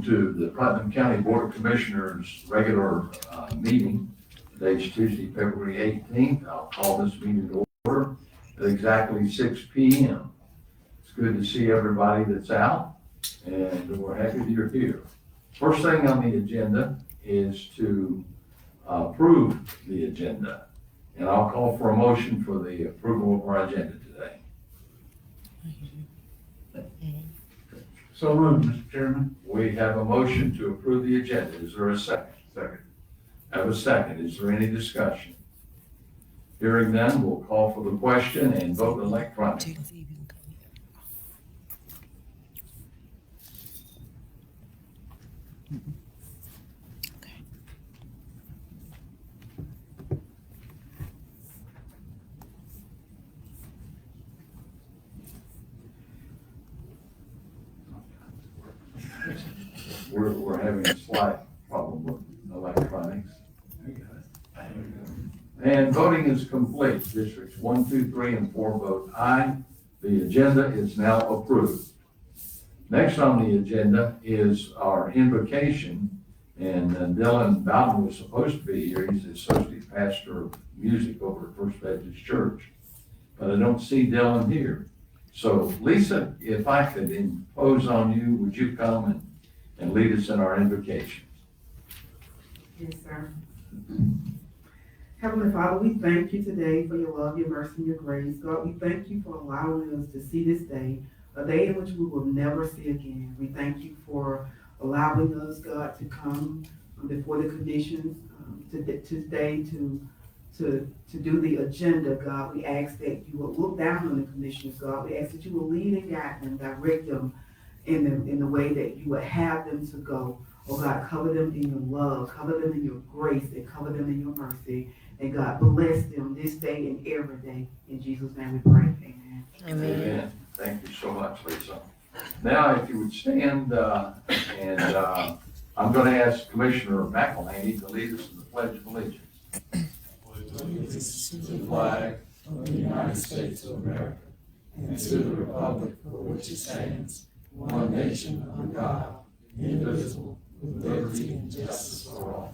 to the Putnam County Board of Commissioners regular meeting. Today's Tuesday, February 18th. I'll call this meeting to order at exactly 6 p.m. It's good to see everybody that's out, and we're happy that you're here. First thing on the agenda is to approve the agenda. And I'll call for a motion for the approval of our agenda today. So moved, Mr. Chairman. We have a motion to approve the agenda. Is there a second? Second. Have a second. Is there any discussion? Hearing none, we'll call for the question and vote electronically. We're having a slight problem with electronics. And voting is complete. Districts 1, 2, 3, and 4 vote aye. The agenda is now approved. Next on the agenda is our invocation, and Dylan Bowden was supposed to be here. He's the associate pastor of music over at First Baptist Church, but I don't see Dylan here. So Lisa, if I could impose on you, would you come and lead us in our invocation? Yes, sir. Heavenly Father, we thank you today for your love, your mercy, and your grace. God, we thank you for allowing us to see this day, a day in which we will never see again. We thank you for allowing us, God, to come before the conditions today to do the agenda, God. We ask that you will look down on the commissioners, God. We ask that you will lead and guide them, direct them in the way that you would have them to go. Oh God, cover them in your love, cover them in your grace, and cover them in your mercy. And God, bless them this day and every day. In Jesus' name we pray. Amen. Amen. Amen. Thank you so much, Lisa. Now, if you would stand, I'm going to ask Commissioner McElhaney to lead us in the Pledge of Allegiance. Allegiance to the flag of the United States of America and to the republic for which it stands, one nation under God, indivisible, with liberty and justice for all.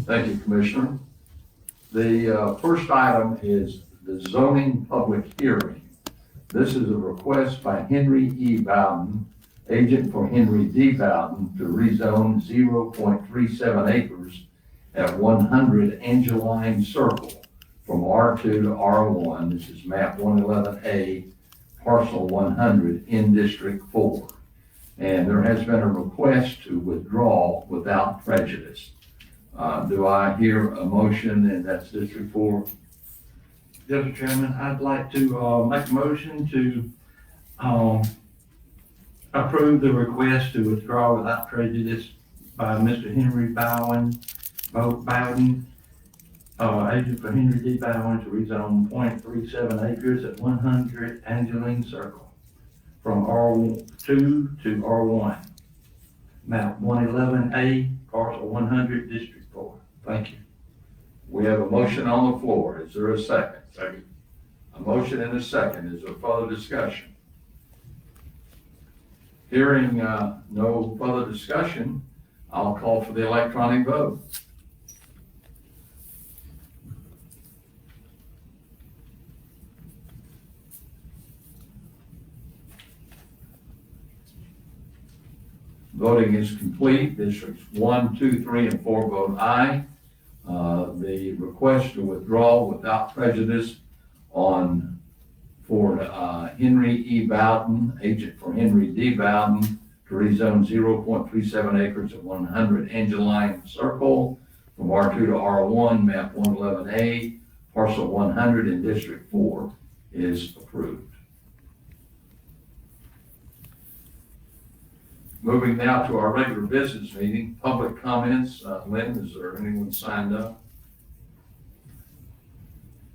Thank you, Commissioner. The first item is the zoning public hearing. This is a request by Henry E. Bowden, agent for Henry D. Bowden, to rezone 0.37 acres at 100 Angeline Circle from R2 to R1. This is map 111A, parcel 100 in District 4. And there has been a request to withdraw without prejudice. Do I hear a motion? And that's District 4. Mr. Chairman, I'd like to make a motion to approve the request to withdraw without prejudice by Mr. Henry Bowden, agent for Henry D. Bowden, to rezone 0.37 acres at 100 Angeline Circle from R2 to R1, map 111A, parcel 100, District 4. Thank you. We have a motion on the floor. Is there a second? Second. A motion and a second. Is there further discussion? Hearing no further discussion, I'll call for the electronic vote. Voting is complete. Districts 1, 2, 3, and 4 vote aye. The request to withdraw without prejudice for Henry E. Bowden, agent for Henry D. Bowden, to rezone 0.37 acres at 100 Angeline Circle from R2 to R1, map 111A, parcel 100 in District 4 is approved. Moving now to our regular business meeting, public comments. Lynn, is there anyone signed up?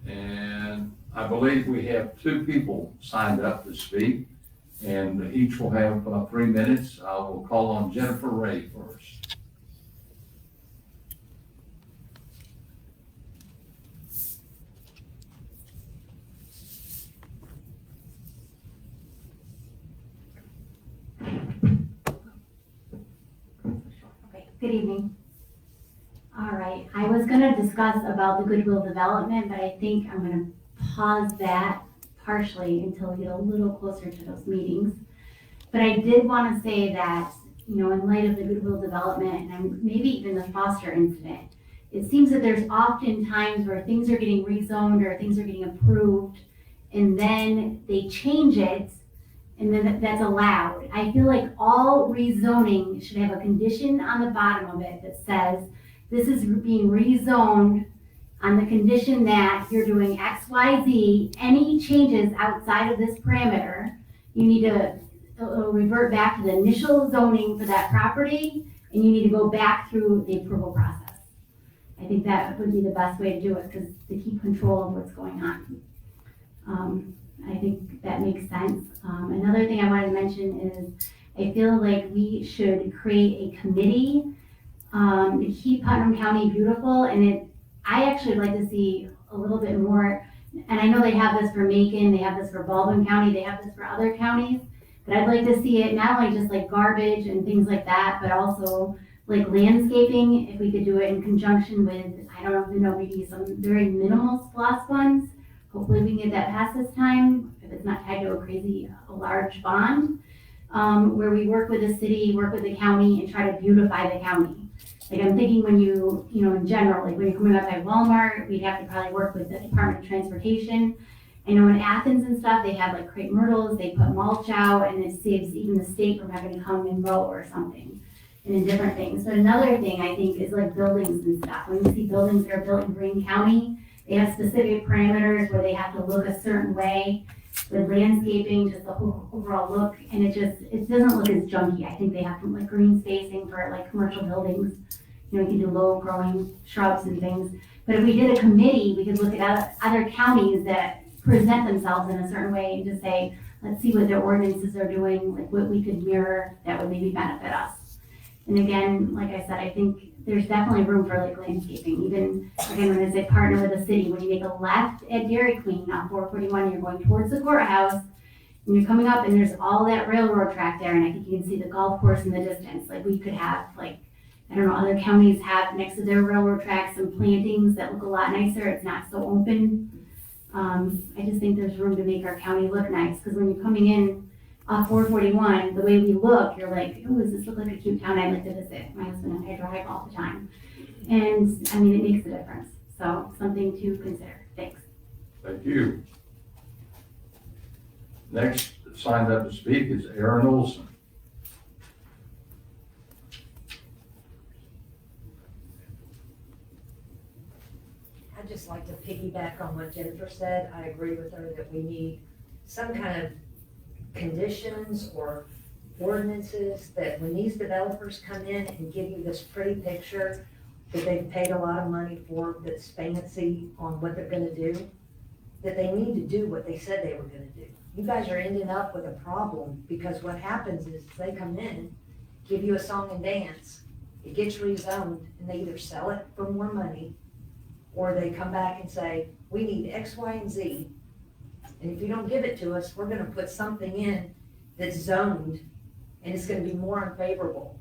And I believe we have 2 people signed up to speak, and each will have 3 minutes. I will call on Jennifer Ray first. Good evening. All right, I was gonna discuss about the goodwill development, but I think I'm gonna pause that partially until we get a little closer to those meetings. But I did wanna say that, you know, in light of the goodwill development and maybe even the Foster incident, it seems that there's often times where things are getting rezoned or things are getting approved, and then they change it, and then that's allowed. I feel like all rezoning should have a condition on the bottom of it that says, this is being rezoned on the condition that you're doing X, Y, Z. Any changes outside of this parameter, you need to revert back to the initial zoning for that property, and you need to go back through the approval process. I think that would be the best way to do it, because to keep control of what's going on. I think that makes sense. Another thing I wanted to mention is I feel like we should create a committee to keep Putnam County beautiful, and I actually would like to see a little bit more, and I know they have this for Macon, they have this for Baldwin County, they have this for other counties, but I'd like to see it not only just like garbage and things like that, but also like landscaping, if we could do it in conjunction with, I don't know, maybe some very minimal SPOS funds. Hopefully we can get that passed this time, if it's not tied to a large bond, where we work with the city, work with the county, and try to beautify the county. Like I'm thinking when you know, in general, like when you're coming up by Walmart, we'd have to probably work with the Department of Transportation. I know in Athens and stuff, they have like crepe myrtles, they put mulch out, and it saves even the state from having to come and mow or something, and in different things. But another thing I think is like buildings and stuff. When you see buildings that are built in Greene County, they have specific parameters where they have to look a certain way with landscaping, just the whole overall look, and it doesn't look as junky. I think they have like green spacing for like commercial buildings. You know, you can do low growing shrubs and things. But if we did a committee, we could look at other counties that present themselves in a certain way and just say, let's see what their ordinances are doing, like what we could mirror that would maybe benefit us. And again, like I said, I think there's definitely room for like landscaping. Even, again, when I say partner with the city, when you make a left at Dairy Queen on 441, you're going towards the courthouse, and you're coming up and there's all that railroad track there, and I think you can see the golf course in the distance. Like we could have like, I don't know, other counties have next to their railroad tracks some plantings that look a lot nicer. It's not so open. I just think there's room to make our county look nice, because when you're coming in off 441, the way we look, you're like, oh, does this look like a cute town I'd like to visit? My husband and I drive all the time. And I mean, it makes a difference. So something to consider. Thanks. Thank you. Next signed up to speak is Aaron Olson. I'd just like to piggyback on what Jennifer said. I agree with her that we need some kind of conditions or ordinances that when these developers come in and give you this pretty picture that they've paid a lot of money for, that's fancy on what they're gonna do, that they need to do what they said they were gonna do. You guys are ending up with a problem, because what happens is they come in, give you a song and dance, it gets rezoned, and they either sell it for more money, or they come back and say, we need X, Y, and Z. And if you don't give it to us, we're gonna put something in that's zoned, and it's gonna be more unfavorable.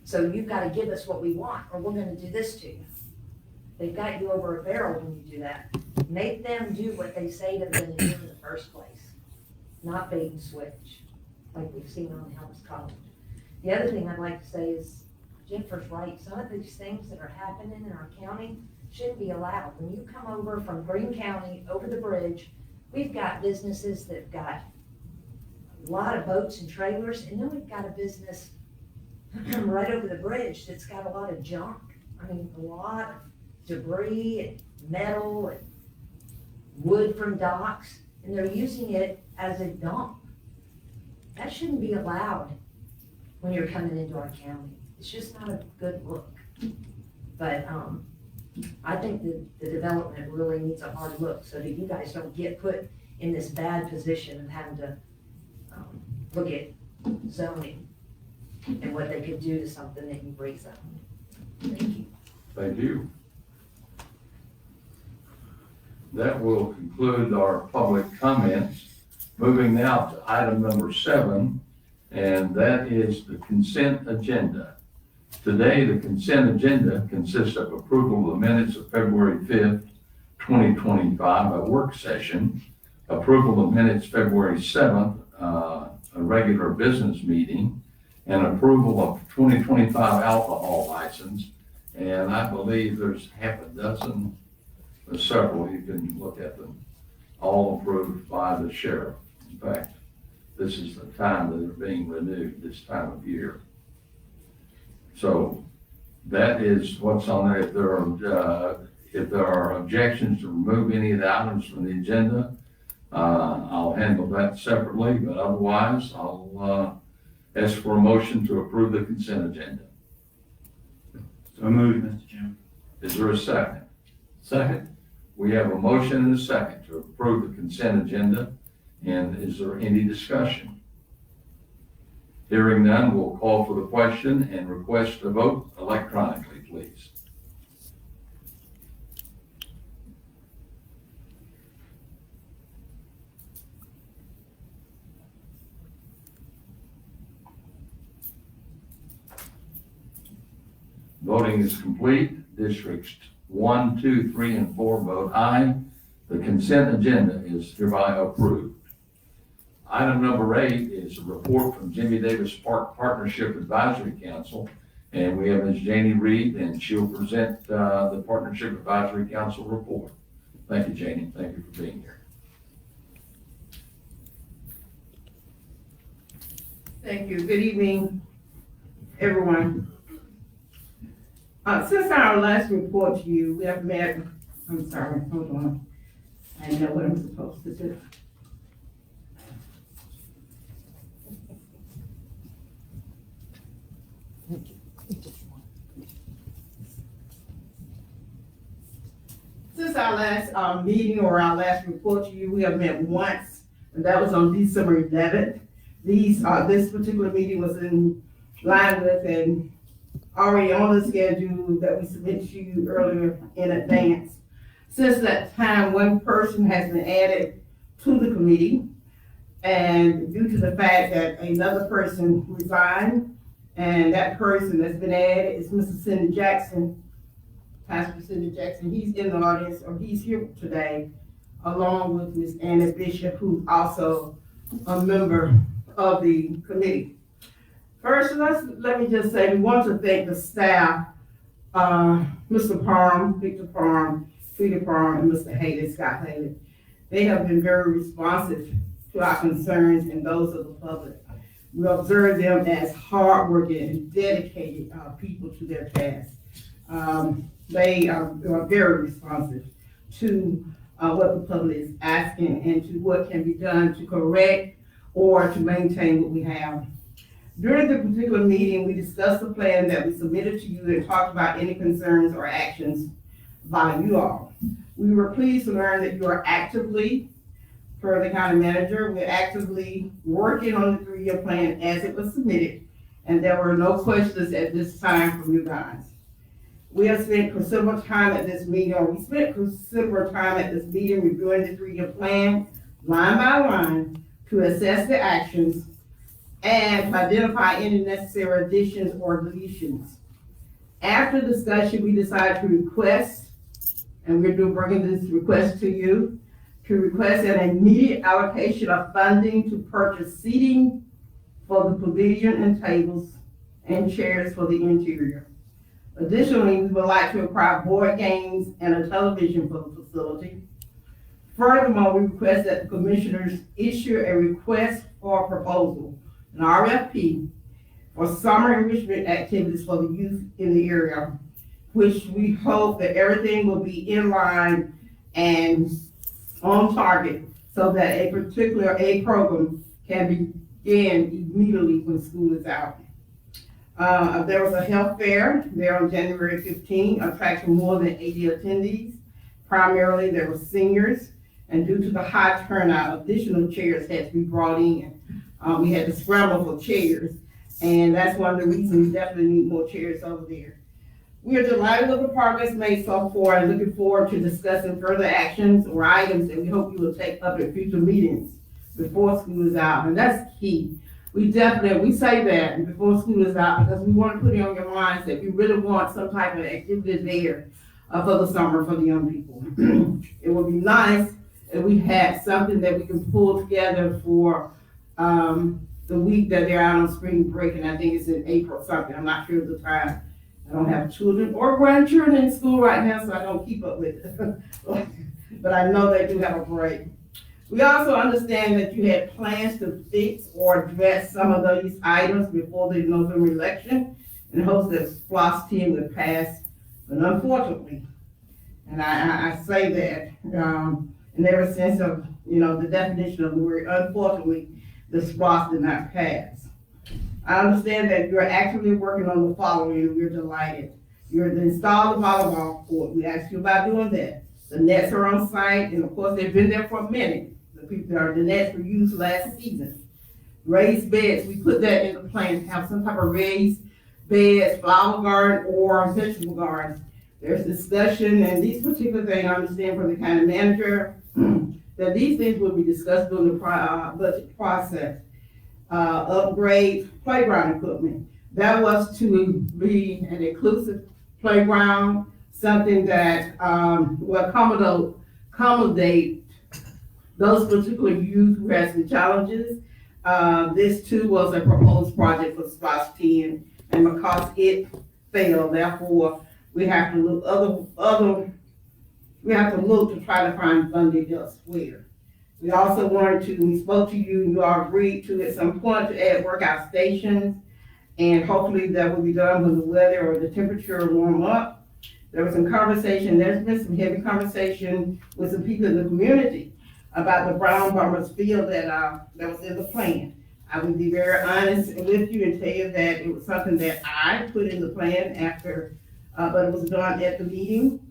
So you've gotta give us what we want, or we're gonna do this to you. They've got you over a barrel when you do that. Make them do what they say they're gonna do in the first place, not bait and switch, like we've seen on Helms College. The other thing I'd like to say is, Jennifer's right, some of these things that are happening in our county shouldn't be allowed. When you come over from Greene County, over the bridge, we've got businesses that've got a lot of boats and trailers, and then we've got a business right over the bridge that's got a lot of junk. I mean, a lot of debris and metal and wood from docks, and they're using it as a dump. That shouldn't be allowed when you're coming into our county. It's just not a good look. But I think the development really needs a hard look so that you guys don't get put in this bad position of having to look at zoning and what they could do to something that you rezoned. Thank you. Thank you. That will conclude our public comments. Moving now to item number 7, and that is the consent agenda. Today, the consent agenda consists of approval of the minutes of February 5th, 2025, a work session, approval of minutes February 7th, a regular business meeting, and approval of 2025 alcohol license. And I believe there's half a dozen, or several, you can look at them, all approved by the sheriff. In fact, this is the time that they're being renewed, this time of year. So that is what's on there. If there are objections to remove any of the items from the agenda, I'll handle that separately, but otherwise I'll ask for a motion to approve the consent agenda. So moved, Mr. Chairman. Is there a second? Second. We have a motion and a second to approve the consent agenda. And is there any discussion? Hearing none, we'll call for the question and request a vote electronically, please. Voting is complete. Districts 1, 2, 3, and 4 vote aye. The consent agenda is hereby approved. Item number 8 is a report from Jimmy Davis Park Partnership Advisory Council. And we have Ms. Janie Reed, and she'll present the Partnership Advisory Council report. Thank you, Janie. Thank you for being here. Thank you. Good evening, everyone. Since our last report to you, we have met, I'm sorry, hold on. I know what I'm supposed to do. Since our last meeting or our last report to you, we have met once, and that was on December 11th. This particular meeting was in line with and already on the schedule that we submitted to you earlier in advance. Since that time, one person has been added to the committee, and due to the fact that another person resigned, and that person that's been added is Mrs. Cindy Jackson, Pastor Cindy Jackson. He's in the audience, or he's here today, along with Ms. Anna Bishop, who's also a member of the committee. First, let me just say, we want to thank the staff, Mr. Parham, Victor Parham, Frida Parham, and Mr. Haley, Scott Haley. They have been very responsive to our concerns and those of the public. We observe them as hardworking and dedicated people to their task. They are very responsive to what the public is asking and to what can be done to correct or to maintain what we have. During the particular meeting, we discussed the plan that we submitted to you and talked about any concerns or actions by you all. We were pleased to learn that you are actively, per the county manager, we're actively working on the 3-year plan as it was submitted, and there were no questions at this time from you guys. We have spent considerable time at this meeting, reviewing the 3-year plan, line by line, to assess the actions and to identify any necessary additions or deletions. After discussion, we decided to request, and we're bringing this request to you, to request an immediate allocation of funding to purchase seating for the pavilion and tables and chairs for the interior. Additionally, we would like to acquire board games and a television for the facility. Furthermore, we request that the commissioners issue a request for a proposal, an RFP, for summer enrichment activities for the youth in the area, which we hope that everything will be in line and on target so that a particular aid program can begin immediately when school is out. There was a health fair there on January 15, attracting more than 80 attendees. Primarily, there were seniors, and due to the high turnout, additional chairs had to be brought in. We had to scramble for chairs, and that's one of the reasons we definitely need more chairs over there. We are delighted with the progress made so far and looking forward to discussing further actions or items that we hope you will take up at future meetings before school is out, and that's key. we definitely, we say that before school is out, because we want to put it on your minds that we really want some type of activity there for the summer for the young people. It would be nice if we had something that we can pull together for, the week that they're out on spring break, and I think it's in April something, I'm not sure of the time. I don't have children or grandchildren in school right now, so I don't keep up with it. But I know they do have a break. We also understand that you had plans to fix or address some of these items before the November election in hopes that SPLOST 10 would pass, but unfortunately, and I say that in every sense of, the definition of the word, unfortunately, the SPLOST did not pass. I understand that you're actively working on the following, and we're delighted. You're to install the volleyball court. We asked you about doing that. The nets are on site, and of course, they've been there for a minute. The nets were used last season. Raised beds, we put that in the plan, to have some type of raised beds, flower garden, or vegetable garden. There's discussion, and these particular things, I understand from the county manager, that these things will be discussed during the budget process. Upgrade playground equipment. That was to be an inclusive playground, something that will accommodate those particular youth who have some challenges. This too was a proposed project for SPLOST 10, and because it failed, therefore we have to look we have to look to try to find funding elsewhere. We also we spoke to you, and you all agreed to at some point to add workout stations, and hopefully that will be done when the weather or the temperature warm up. There was some conversation, there's been some heavy conversation with some people in the community about the Brown Bombers field that was in the plan. I would be very honest with you and tell you that it was something that I put in the plan after, but it was done at the meeting.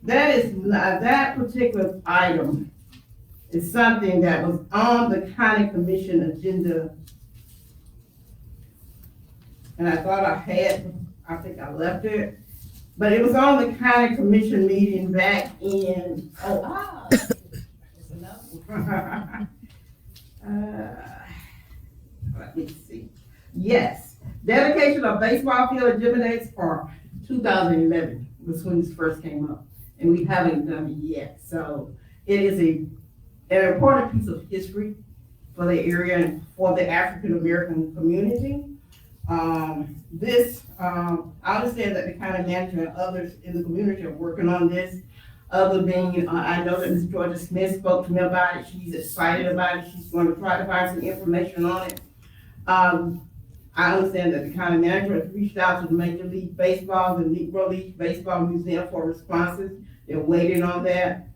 That particular item is something that was on the county commission agenda. And I thought I think I left it, but it was on the county commission meeting back in, let me see. Yes, dedication of baseball field at Jimenez Park, 2011 was when this first came up. And we haven't done it yet. So it is an important piece of history for the area and for the African American community. I understand that the county manager and others in the community are working on this. Other than, I know that Ms. Georgia Smith spoke to me about it. She's excited about it. She's going to try to find some information on it. I understand that the county manager has reached out to the Major League Baseball, the Negro League Baseball Museum for responses. They're waiting on that.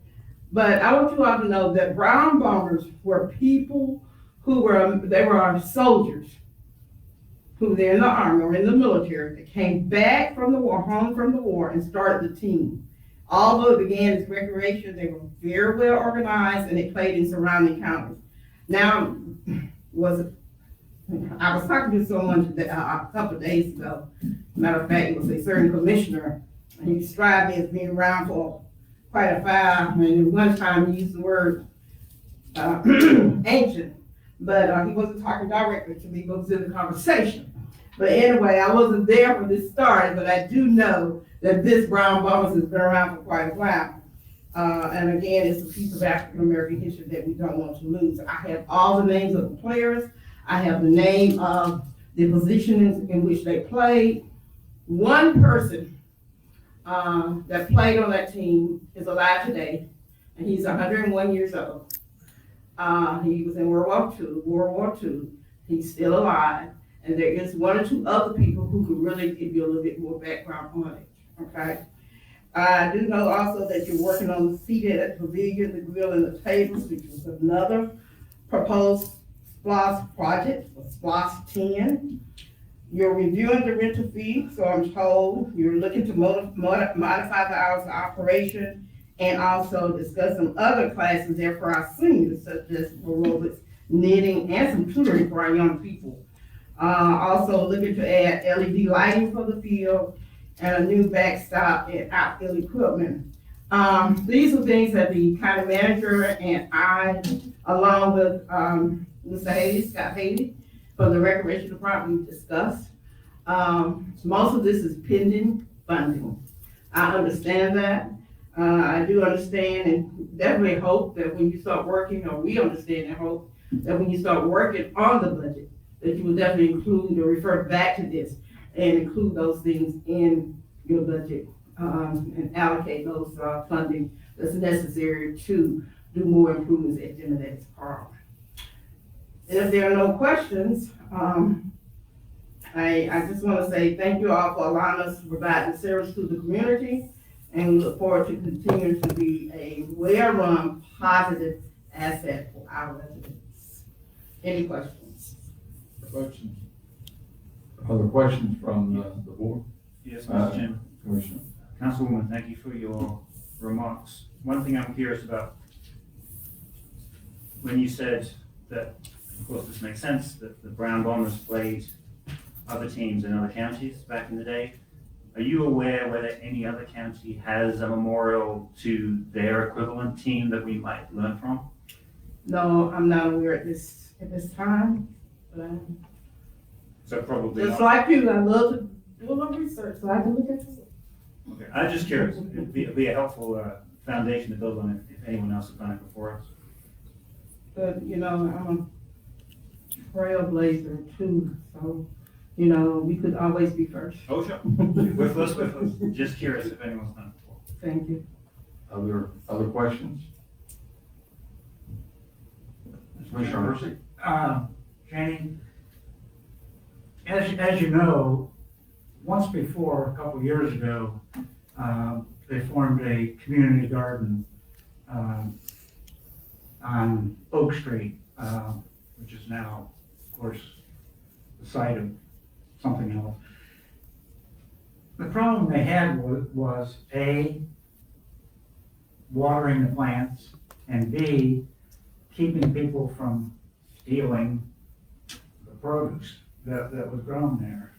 But I want you all to know that Brown Bombers were people who were soldiers who were in the army or in the military that came back from the war, home from the war, and started the team. Although it began as recreation, they were very well organized and they played in surrounding counties. Now, I was talking to someone a couple of days ago. Matter of fact, it was a certain commissioner, and he described me as being around for quite a while. And one time he used the word ancient, but he wasn't talking directly to me, but it was in the conversation. But anyway, I wasn't there when this started, but I do know that this Brown Bombers has been around for quite a while. And again, it's a piece of African American history that we don't want to lose. I have all the names of the players. I have the name of the positions in which they played. One person that played on that team is alive today, and he's 101 years old. He was in World War II. He's still alive, and there is one or two other people who could really give you a little bit more background on it, okay? I do know also that you're working on the seated at the pavilion, the grill, and the tables, which was another proposed SPLOST project for SPLOST 10. You're reviewing the rental fee, so I'm told you're looking to modify the hours of operation and also discuss some other classes there for our seniors, such as aerobics, knitting, and some tutoring for our young people. Also looking to add LED lighting for the field and a new backstop and outfield equipment. These are things that the county manager and I along with, Mr. Haley, Scott Haley, from the Recreation Department we discussed. Most of this is pending funding. I understand that. I do understand and definitely hope that when you start working, or we understand and hope that when you start working on the budget, that you will definitely include or refer back to this and include those things in your budget, and allocate those, funding that's necessary to do more improvements at Jim and Eddie's Park. And if there are no questions, I just want to say thank you all for allowing us to provide the service to the community, and we look forward to continuing to be a well-run, positive asset for our residents. Any questions? Questions? Other questions from the board? Yes, Mr. Chairman. Commissioner? Councilwoman, thank you for your remarks. One thing I'm curious about, when you said that, of course, this makes sense, that the Brown Bombers played other teams in other counties back in the day. Are you aware whether any other county has a memorial to their equivalent team that we might learn from? No, I'm not aware at this time, but So probably just not. like you, I love to do a little research, so I can look at this. Okay. I'm just curious. It'd be a helpful foundation to build on if anyone else has done it before us. But, you know, I'm a trailblazer too, so, you know, we could always be first. Oh, sure. With us. Just curious if anyone's done it before. Thank you. Other questions? Commissioner Hersey? Jane, as you know, once before, a couple years ago, they formed a community garden on Oak Street, which is now, of course, the site of something else. The problem they had was A, watering the plants, and B, keeping people from stealing the produce that was grown there.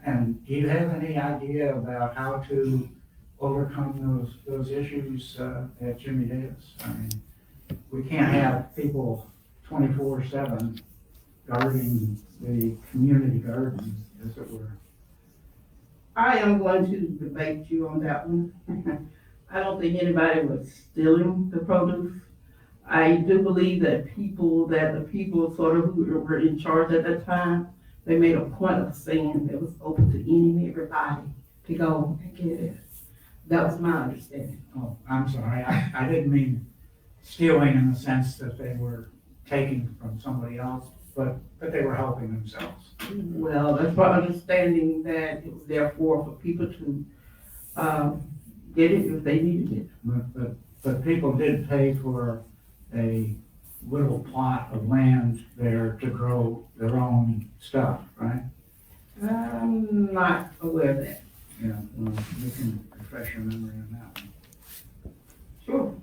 And do you have any idea about how to overcome those issues at Jimmy Davis? I mean, we can't have people 24/7 guarding the community garden, as it were. I am going to debate you on that one. I don't think anybody was stealing the produce. I do believe that the people sort of who were in charge at that time, they made a point of saying it was open to any and everybody to go and get it. That was my understanding. Oh, I'm sorry, I didn't mean stealing in the sense that they were taking from somebody else, but they were helping themselves. Well, that's my understanding, that it was there for people to, get it if they needed it. But people did pay for a little plot of land there to grow their own stuff, right? I'm not aware of that. Yeah, well, you can refresh your memory on that one. Sure.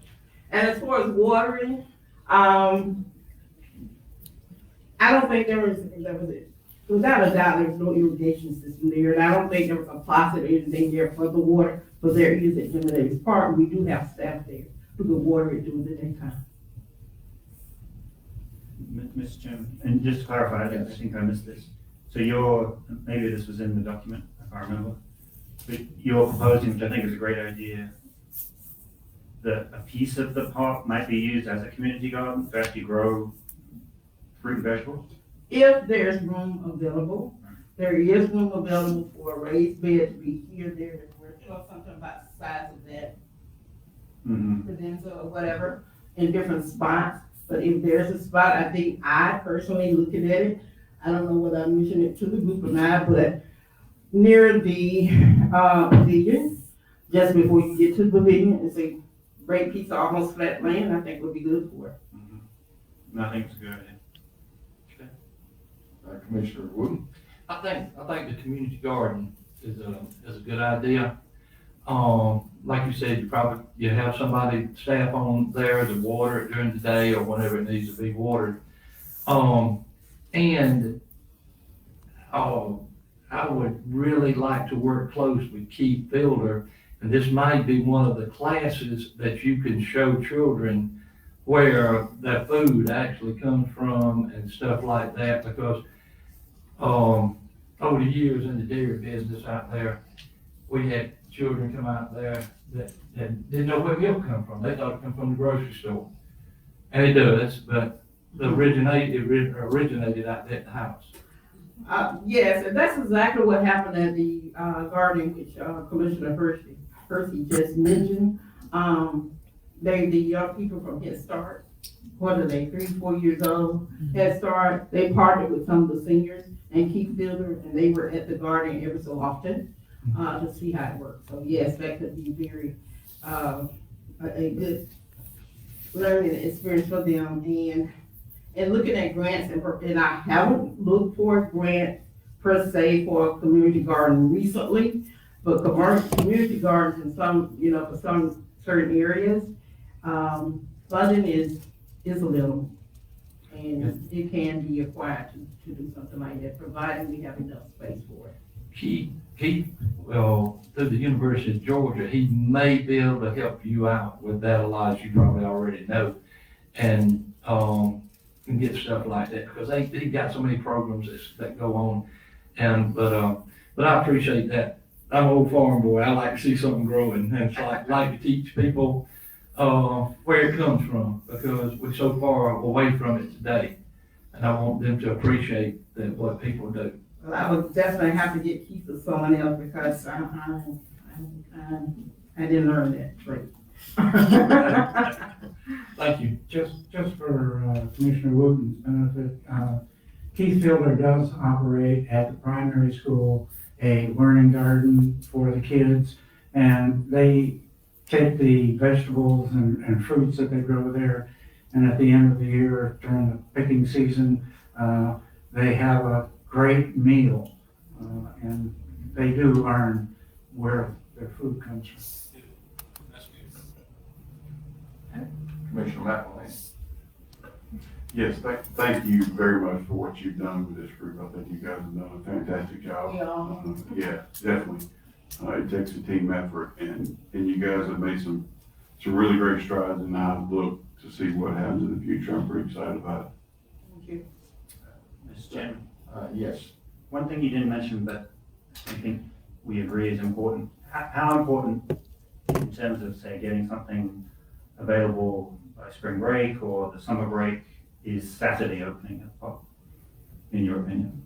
And as far as watering, I don't think without a doubt, there was no irrigation system there, and I don't think there was a faucet or anything there for the water, but there is at Jim Davis Park. We do have staff there who can water it during the daytime. Mr. Chairman, and just to clarify, I think I missed this. So maybe this was in the document, if I remember, but you're proposing, which I think is a great idea, that a piece of the park might be used as a community garden to actually grow fruit and vegetables? If there's room available, there is room available for a raised bed to be here, there, and we're talking something about the size of that credenza or whatever in different spots. But if there's a spot, I think I personally looking at it, I don't know whether I mentioned it to the group or not, but near the pavilion, just before you get to the pavilion, it's a great piece of almost flat land, I think would be good for it. I think it's a good idea. Commissioner Wooten? I think the community garden is a good idea. Like you said, you have somebody, staff on there to water it during the day or whenever it needs to be watered. And I would really like to work close with Keith Fielder, and this might be one of the classes that you can show children where that food actually comes from and stuff like that, because, over the years in the dairy business out there, we had children come out there that didn't know where milk come from. They thought it come from the grocery store. And it does, but it originated out there at the house. Yes, and that's exactly what happened at the, garden, which, Commissioner Hershey just mentioned. The young people from Head Start, what are they, 3, 4 years old? Head Start, they partnered with some of the seniors and Keith Builder, and they were at the garden every so often, to see how it works. So yes, that could be very, a good learning experience for them. And looking at grants, and I haven't looked for a grant per se for a community garden recently, but community gardens in some, for some certain areas, funding is a little, and it can be acquired to do something like that, provided we have enough space for it. Keith, through the University of Georgia, he may be able to help you out with that a lot, as you probably already know. And get stuff like that, because he got so many programs that go on. And, but I appreciate that. I'm an old farm boy. I like to see something growing, and so I like to teach people, where it comes from, because we're so far away from it today. And I want them to appreciate what people do. Well, I would definitely have to get Keith or someone else, because I didn't learn that trait. Thank you. Just for Commissioner Wooten's benefit, Keith Fielder does operate at the primary school a learning garden for the kids, and they take the vegetables and fruits that they grow there, and at the end of the year, during the picking season, they have a great meal, and they do learn where their food comes from. Commissioner McElwain. Yes, thank you very much for what you've done with this group. I think you guys have done a fantastic job. Yeah, definitely. It takes a team effort, and you guys have made some really great strides, and I look to see what happens in the future. I'm pretty excited about it. Thank you. Mr. Chairman, Yes. one thing you didn't mention, but I think we agree is important. How important in terms of, say, getting something available by spring break or the summer break is Saturday opening at the pub, in your opinion?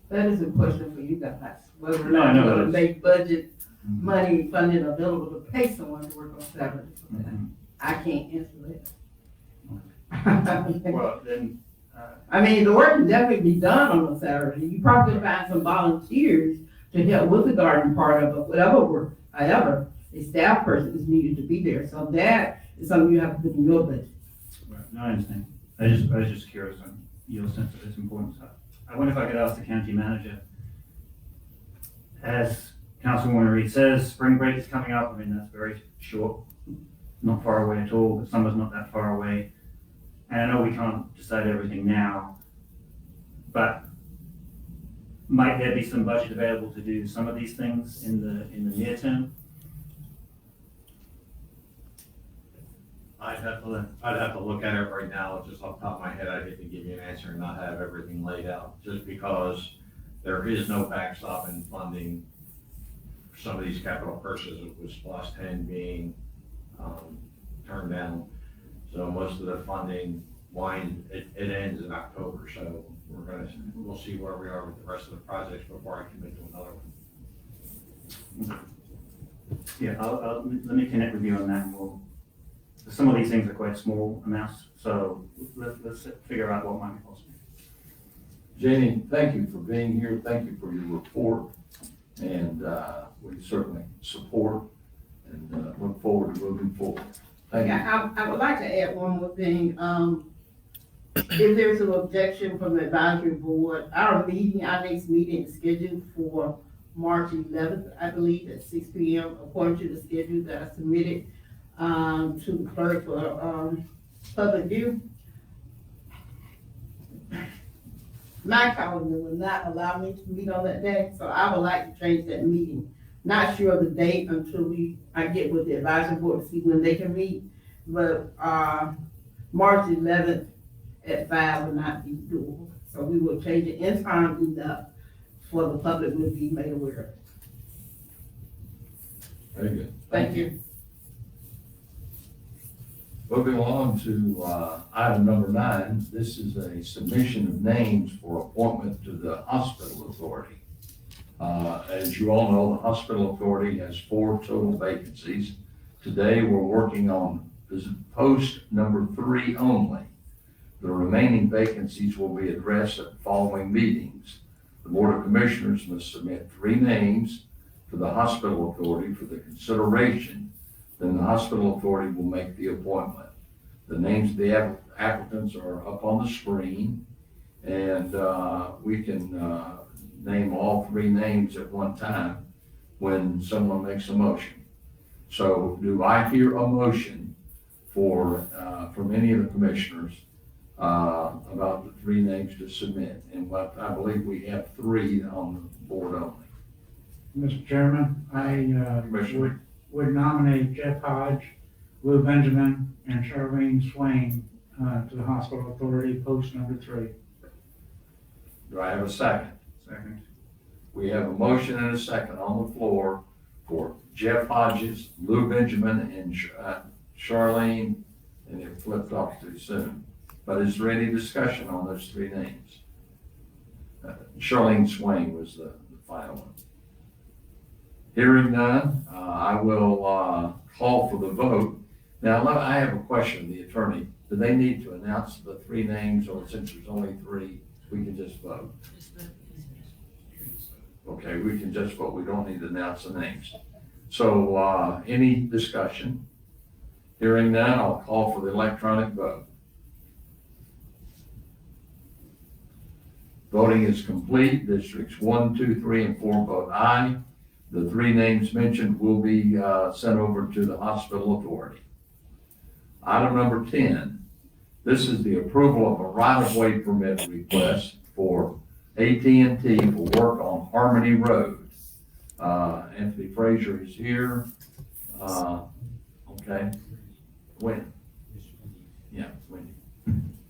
That is a question for you guys, whether or No, I not know you're that gonna is. make budget money funding available to pay someone to work on Saturday. I can't answer that. Well, then, I mean, the work can definitely be done on a Saturday. You probably find some volunteers to help with the garden part of it, whatever work. However, a staff person is needed to be there, so that is something you have to put in your budget. no, I understand. I was just curious on your sense of its importance. I wonder if I could ask the county manager, as Councilwoman Reed says, spring break is coming up. I mean, that's very short, not far away at all, but summer's not that far away. And I know we can't decide everything now, but might there be some budget available to do some of these things in the near term? I'd have to look at it right now, just off the top of my head. I'd hate to give you an answer and not have everything laid out, just because there is no backstop in funding for some of these capital purchases, with SPOS 10 being turned down. So most of the funding it ends in October, so we'll see where we are with the rest of the projects before I commit to another one. Yeah, let me connect with you on that, and some of these things are quite small amounts, so let's figure out what might be possible. Jenny, thank you for being here. Thank you for your report. And we certainly support and look forward to moving forward. Thank you. Yeah, I would like to add one more thing. If there's an objection from the advisory board, our next meeting is scheduled for March 11th, I believe, at 6 p.m. according to the schedule that I submitted to the clerk for public view. My calendar will not allow me to meet on that day, so I would like to change that meeting. Not sure of the date until I get with the advisory board to see when they can meet, but, March 11th at 5 will not be doable. So we will change it in time enough for the public will be made aware of it. Very good. Thank you. Moving on to item number 9, this is a submission of names for appointment to the hospital authority. As you all know, the hospital authority has 4 total vacancies. Today, we're working on this post number 3 only. The remaining vacancies will be addressed at the following meetings. The Board of Commissioners must submit 3 names to the hospital authority for the consideration. Then the hospital authority will make the appointment. The names of the applicants are up on the screen, and we can name all 3 names at one time when someone makes a motion. So do I hear a motion from any of the commissioners about the 3 names to submit? And I believe we have 3 on the board only. Mr. Chairman, I Commissioner. would nominate Jeff Hodge, Lou Benjamin, and Charlene Swain to the hospital authority, post number 3. Do I have a second? Second. We have a motion and a second on the floor for Jeff Hodges, Lou Benjamin, and Charlene, and it flipped off too soon. But is there any discussion on those 3 names? Charlene Swain was the final one. Hearing none, I will call for the vote. Now, I have a question of the attorney. Do they need to announce the 3 names, or since there's only 3, we can just vote? Okay, we can just vote. We don't need to announce the names. So, any discussion? Hearing none, I'll call for the electronic vote. Voting is complete. Districts 1, 2, 3, and 4 vote aye. The 3 names mentioned will be sent over to the hospital authority. Item number 10. This is the approval of a right-of-way permit request for AT&T for work on Harmony Road. Anthony Frazier is here. Okay. When? Yeah, Wendy.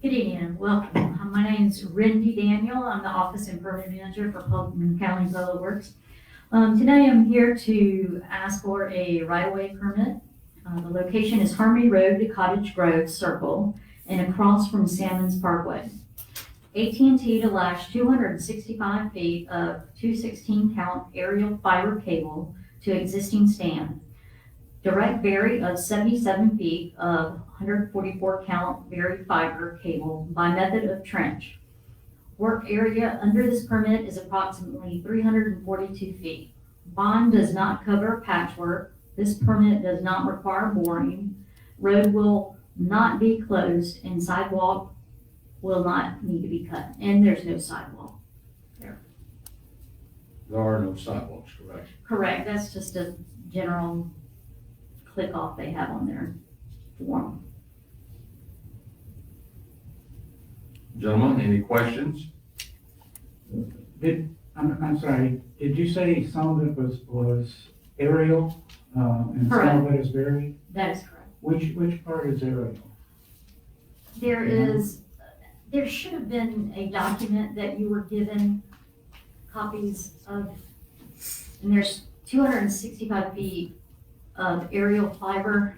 Good evening and welcome. My name is Randy Daniel. I'm the Office and Permit Manager for Fulton County Public Works. Today I'm here to ask for a right-of-way permit. The location is Harmony Road to Cottage Grove Circle and across from Salmons Parkway. AT&T to lash 265 feet of 216 count aerial fiber cable to existing stand. Direct bury of 77 feet of 144 count buried fiber cable by method of trench. Work area under this permit is approximately 342 feet. Bond does not cover patchwork. This permit does not require boring. Road will not be closed and sidewalk will not need to be cut. And there's no sidewalk. There are no sidewalks, correct? Correct, that's just a general click off they have on their form. Gentlemen, any questions? I'm sorry, did you say some of it was aerial, and some of it is buried? That is correct. Which part is aerial? There should have been a document that you were given copies of, and there's 265 feet of aerial fiber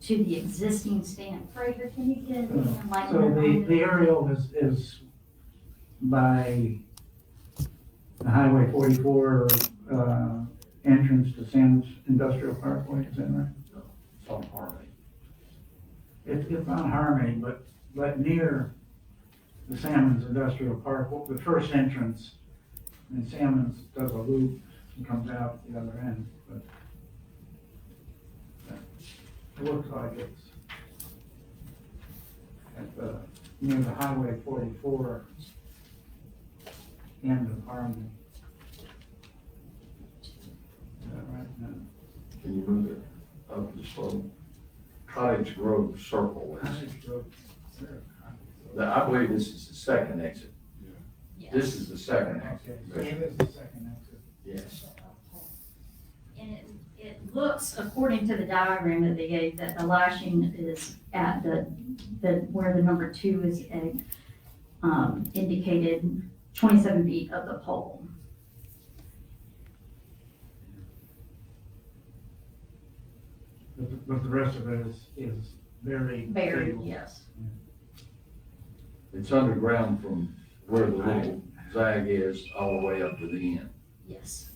to the existing stand. Fraser, can you get enlightenment So on the aerial is by the Highway 44 entrance to Sam's Industrial Parkway, is that right? It's on Harmony. It's on Harmony, but near the Salmons Industrial Park, the first entrance, and Salmons does a loop and comes out the other end, but it looks like it's at the, near the Highway 44 end of Harmony. Is that right? No. Can you move it up the slope? Cottage Grove Circle is, I believe this is the second exit. Yes. This is the second Okay, exit. so it is the second exit. Yes. And it looks, according to the diagram that they gave, that the lashing is at where the number 2 is indicated 27 feet of the pole. But the rest of it is very. Buried, stable. yes. It's underground from where the little zag is all the way up to the end. Yes.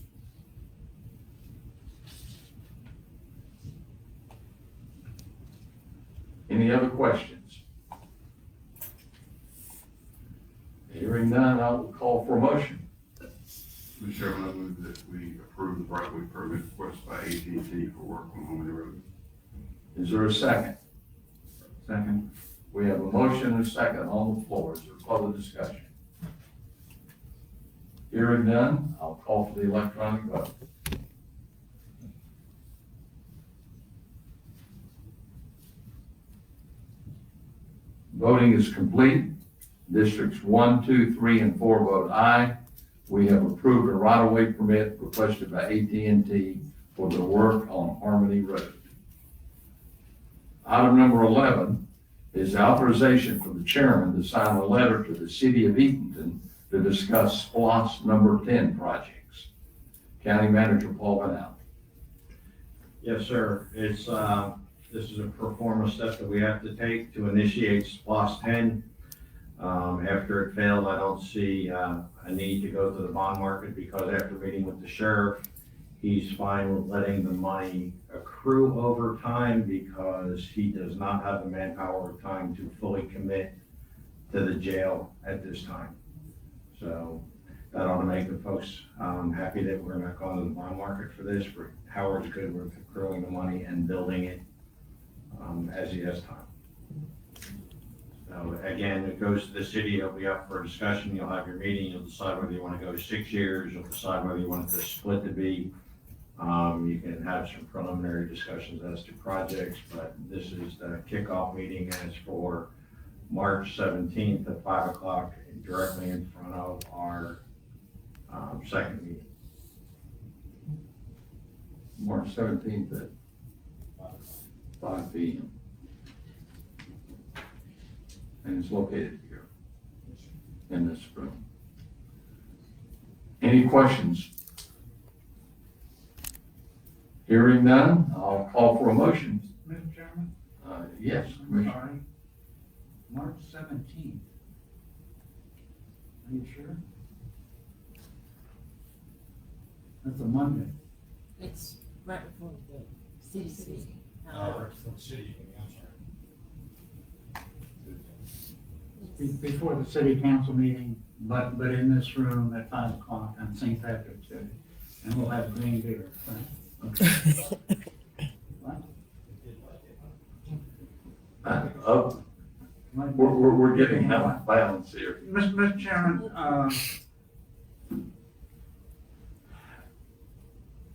Any other questions? Hearing none, I will call for a motion. Mr. Chairman, I move that we approve the right-of-way permit request by AT&T for work on Harmony Road. Is there a second? Second. We have a motion and a second on the floor. Is there further discussion? Hearing none, I'll call for the electronic vote. Voting is complete. Districts 1, 2, 3, and 4 vote aye. We have approved a right-of-way permit requested by AT&T for the work on Harmony Road. Item number 11 is the authorization for the chairman to sign a letter to the city of Eatonton to discuss SPLOST number 10 projects. County Manager Paul Van Out. Yes, sir. It's, this is a pro forma step that we have to take to initiate SPLOST 10. After it failed, I don't see a need to go to the bond market because after meeting with the sheriff, he's fine with letting the money accrue over time because he does not have the manpower or time to fully commit to the jail at this time. So that ought to make the folks happy that we're not going to the bond market for this. For Howard's good with accruing the money and building it as he has time. So again, it goes to the city, it'll be up for discussion, you'll have your meeting, you'll decide whether you want to go 6 years, you'll decide whether you want it to split to be. You can have some preliminary discussions as to projects, but this is the kickoff meeting and it's for March 17th at 5 o'clock directly in front of our second meeting. March 17th at 5 p.m. And it's located here in this room. Any questions? Hearing none, I'll call for a motion. Mr. Chairman? Yes, I'm Commissioner. sorry. March 17th. Are you sure? That's a Monday. It's right before the CDC. Before the city council meeting, but in this room at 5 o'clock on St. Patrick's Day. And we'll have green beer, right? Okay. What? We're getting out of balance here. Mr. Chairman,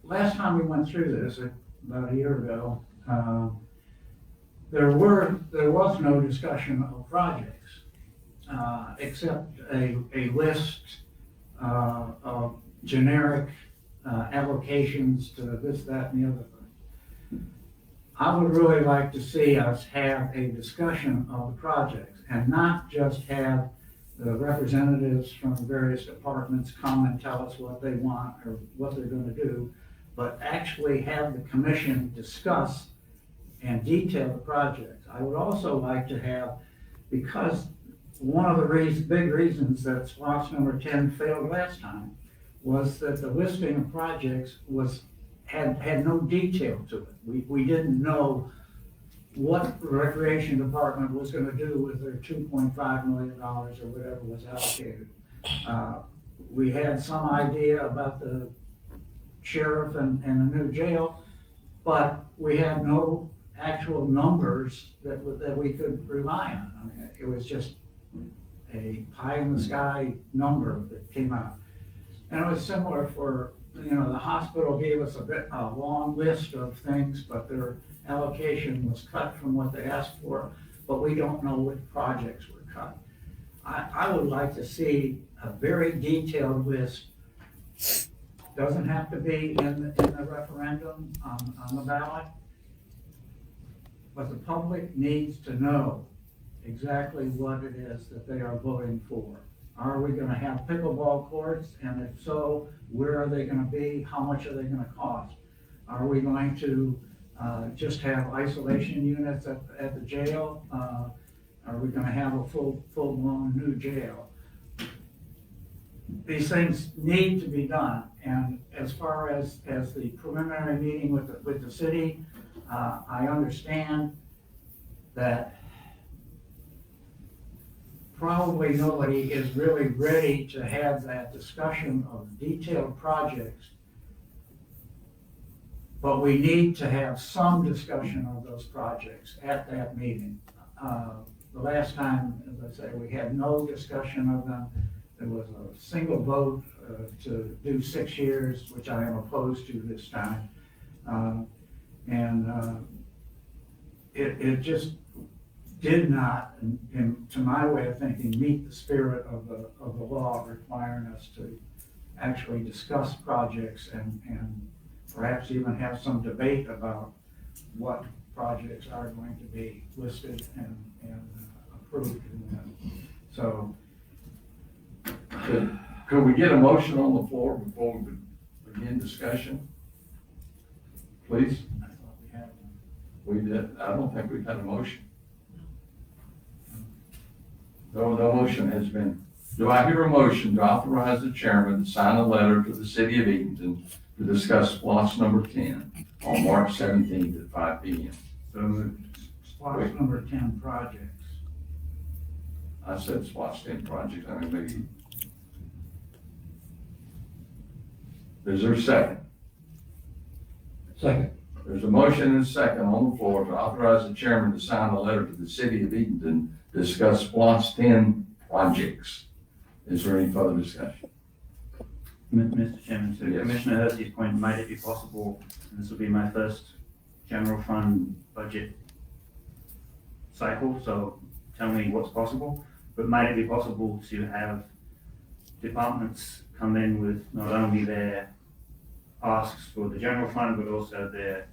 last time we went through this, about a year ago, there was no discussion of projects, except a list of generic allocations to this, that, and the other thing. I would really like to see us have a discussion of the projects and not just have the representatives from the various departments come and tell us what they want or what they're going to do, but actually have the commission discuss and detail the projects. I would also like to have, because one of the big reasons that SPLOST number 10 failed last time was that the listing of projects had no detail to it. We didn't know what the recreation department was going to do with their $2.5 million or whatever was allocated. We had some idea about the sheriff and the new jail, but we had no actual numbers that we could rely on. I mean, it was just a pie in the sky number that came out. And it was similar for, the hospital gave us a long list of things, but their allocation was cut from what they asked for, but we don't know which projects were cut. I would like to see a very detailed list doesn't have to be in the referendum on the ballot. But the public needs to know exactly what it is that they are voting for. Are we gonna have pickleball courts? And if so, where are they gonna be? How much are they gonna cost? Are we going to just have isolation units at the jail? Are we gonna have a full-blown new jail? These things need to be done, and as far as the preliminary meeting with the city, I understand that probably nobody is really ready to have that discussion of detailed projects. But we need to have some discussion of those projects at that meeting. The last time, as I say, we had no discussion of them. There was a single vote to do 6 years, which I am opposed to this time. It just did not, to my way of thinking, meet the spirit of the law requiring us to actually discuss projects and perhaps even have some debate about what projects are going to be listed and approved. So, Could we get a motion on the floor before we begin discussion? Please? I thought we had one. We did, I don't think we've had a motion. No motion has been. Do I hear a motion to authorize the chairman to sign a letter to the city of Eatonton to discuss SPLOST number 10 on March 17th at 5 p.m.? So SPLOST number 10 projects. I said SPLOST 10 projects, I mean, maybe. Is there a second? Second. There's a motion and a second on the floor to authorize the chairman to sign a letter to the city of Eatonton to discuss SPLOST 10 projects. Is there any further discussion? Mr. Chairman, to Yes. Commissioner Hersey's point, might it be possible, and this will be my first general fund budget cycle, so tell me what's possible, but might it be possible to have departments come in with not only their asks for the general fund, but also their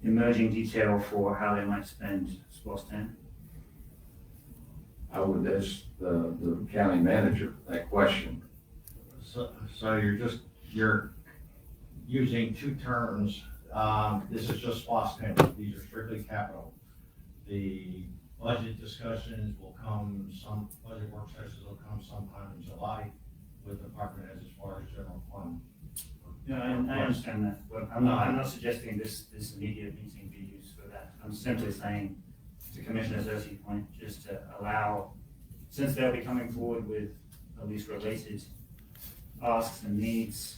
emerging detail for how they might spend SPLOST 10? I would ask the county manager that question. So you're using two terms. This is just SPLOST 10. These are strictly capital. The budget discussions will come, budget work sessions will come sometime in July with department heads as far as general fund. Yeah, I understand that, but I'm not suggesting this immediate meeting be used for that. I'm simply saying, to Commissioner Hersey's point, just to allow, since they'll be coming forward with at least related asks and needs,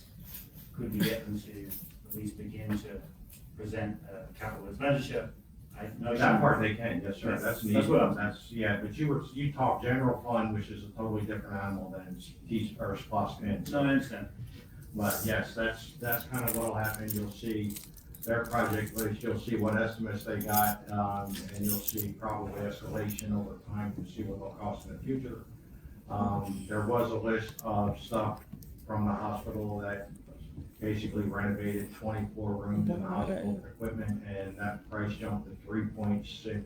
could we get them to at least begin to present a capital expenditure? That part they can, yes, sir. That's neat. That's what I'm. Yeah, but you talk general fund, which is a totally different animal than SPLOST 10. No, I understand. But yes, that's kind of what'll happen. You'll see their project list, you'll see what estimates they got, and you'll see probably escalation over time to see what they'll cost in the future. There was a list of stuff from the hospital that basically renovated 24 rooms in the hospital equipment, and that price jumped to $3.6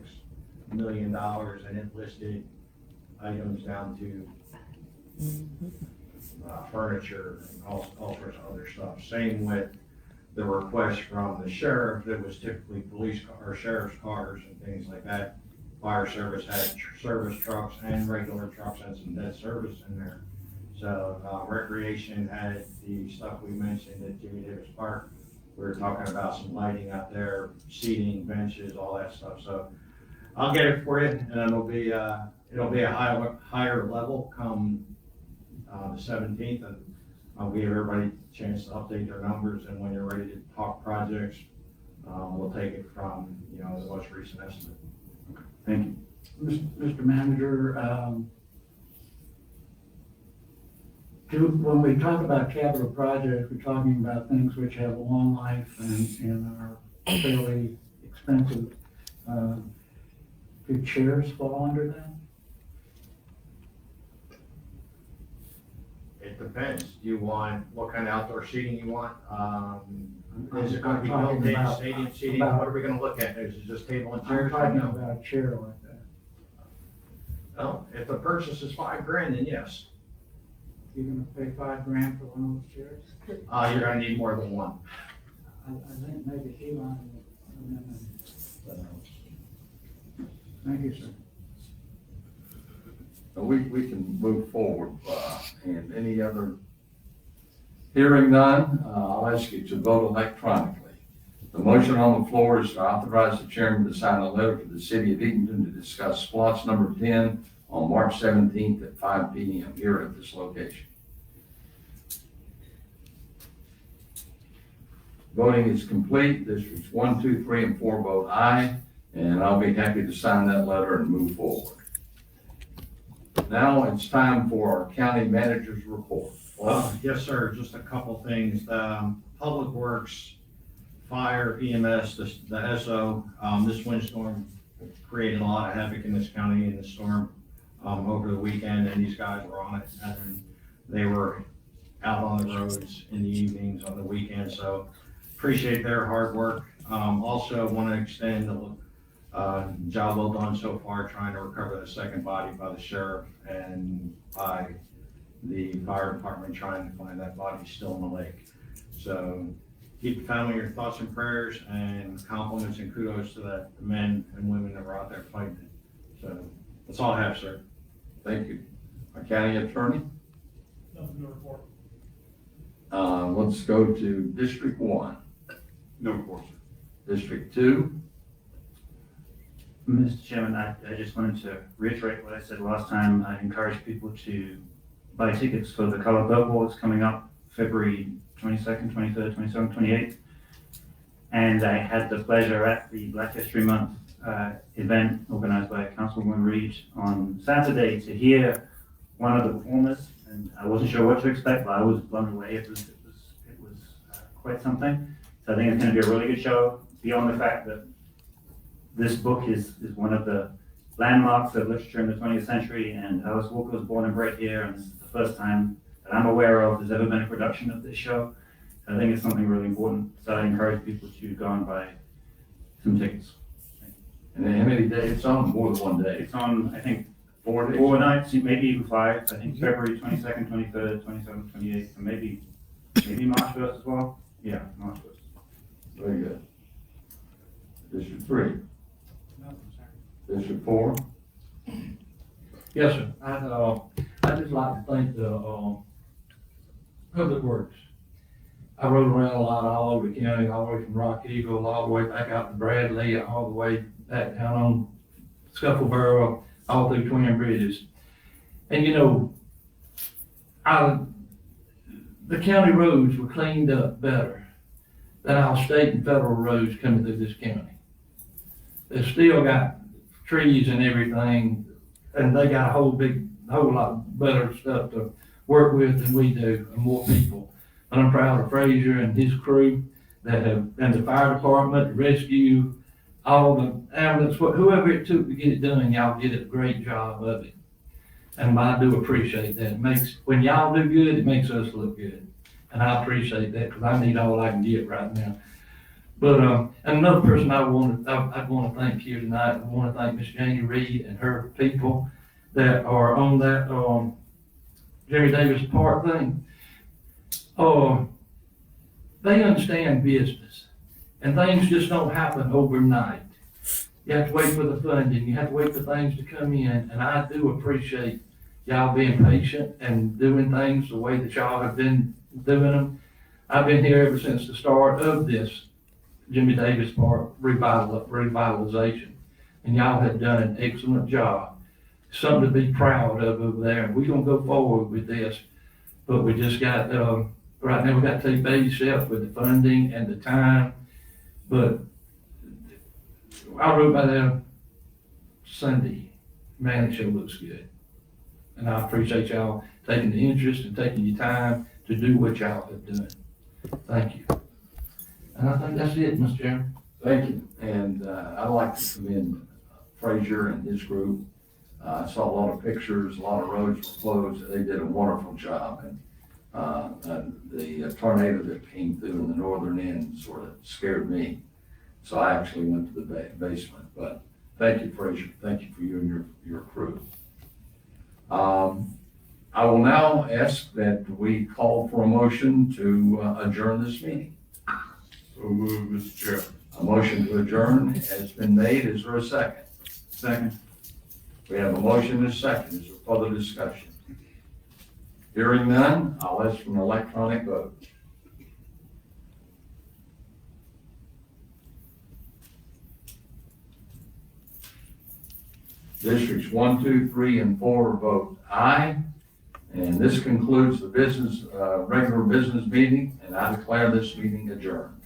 million, and it listed items down to furniture and all sorts of other stuff. Same with the request from the sheriff that was typically police or sheriff's cars and things like that. Fire service had service trucks and regular trucks and some debt service in there. So recreation had the stuff we mentioned at Jimmy Davis Park. We were talking about some lighting out there, seating, benches, all that stuff. So I'll get it for you, and it'll be a higher level come the 17th, and I'll give everybody a chance to update their numbers. And when you're ready to talk projects, we'll take it from the most recent estimate. Thank you. Mr. Manager, when we talk about capital projects, we're talking about things which have a long life and are fairly expensive. Do chairs fall under that? It depends. Do you want, what kind of outdoor seating you want? Is it gonna be I'm talking built-in about- stadium seating? about- What are we gonna look at? Is it just table and I'm chairs? talking about a chair like that. No, if the purchase is $5,000, then yes. You're gonna pay $5,000 for one of those chairs? You're gonna need more than one. I think maybe he might. Thank you, sir. We can move forward, and any other, hearing none, I'll ask you to vote electronically. The motion on the floor is to authorize the chairman to sign a letter to the city of Eatonton to discuss SPLOST number 10 on March 17th at 5 p.m. here at this location. Voting is complete. Districts 1, 2, 3, and 4 vote aye, and I'll be happy to sign that letter and move forward. Now it's time for our county manager's report. Yes, sir, just a couple things. Public Works, Fire, EMS, the SO, this windstorm created a lot of havoc in this county in the storm over the weekend, and these guys were on it, and they were out on the roads in the evenings on the weekend, so appreciate their hard work. Also want to extend the job well done so far, trying to recover the second body by the sheriff and by the fire department trying to find that body still in the lake. So keep the family in your thoughts and prayers, and compliments and kudos to the men and women that were out there fighting it. So that's all I have, sir. Thank you. Our county attorney? Nothing to report. Let's go to District 1. No report, sir. District 2? Mr. Chairman, I just wanted to reiterate what I said last time. I encourage people to buy tickets for the Color Purple. It's coming up February 22nd, 23rd, 27th, 28th. And I had the pleasure at the Black History Month event organized by Councilwoman Reed on Saturday to hear one of the performers. And I wasn't sure what to expect, but I was blown away. It was quite something. So I think it's going to be a really good show, beyond the fact that this book is one of the landmarks of literature in the 20th century, and Alice Walker was born and bred here, and this is the first time that I'm aware of there's ever been a production of this show. So I think it's something really important. So I encourage people to go and buy some tickets. And then how many days? It's on more than one day. It's on, I think, 4 days? 4 nights, maybe even 5. I think February 22nd, 23rd, 27th, 28th, and maybe March 1st as well. Yeah, March 1st. Very good. District 3? District 4? Yes, sir. I'd just like to thank the, Public Works. I rode around a lot all over the county, all the way from Rock Eagle, all the way back out to Bradley, all the way back down on Scuffleboro, all through Twin Bridges. And you know, the county roads were cleaned up better than our state and federal roads coming through this county. They still got trees and everything, and they got a whole lot better stuff to work with than we do, and more people. And I'm proud of Frazier and his crew and the fire department, the rescue, all the ambulance, whoever it took to get it done, y'all did a great job of it. And I do appreciate that. When y'all do good, it makes us look good. And I appreciate that, because I need all I can get right now. But, and another person I'd want to thank here tonight, I want to thank Miss Janie Reed and her people that are on that, Jerry Davis Park thing. They understand business, and things just don't happen overnight. You have to wait for the funding, you have to wait for things to come in, and I do appreciate y'all being patient and doing things the way that y'all have been doing them. I've been here ever since the start of this Jimmy Davis Park revitalization, and y'all have done an excellent job. Something to be proud of over there, and we're gonna go forward with this, but we just got, right now we got to take baby steps with the funding and the time, but I rode by there Sunday, man, it sure looks good. And I appreciate y'all taking the interest and taking your time to do what y'all have done. Thank you. And I think that's it, Mr. Chairman. Thank you. And I'd like to commend Frazier and his group. I saw a lot of pictures, a lot of roads were closed. They did a wonderful job. And The tornado that came through in the northern end sort of scared me. So I actually went to the basement, but thank you, Frazier. Thank you for you and your crew. I will now ask that we call for a motion to adjourn this meeting. So move, Mr. Chair. A motion to adjourn has been made. Is there a second? Second. We have a motion and a second. Is there further discussion? Hearing none, I'll ask for an electronic vote. Districts 1, 2, 3, and 4 vote aye. And this concludes the regular business meeting, and I declare this meeting adjourned.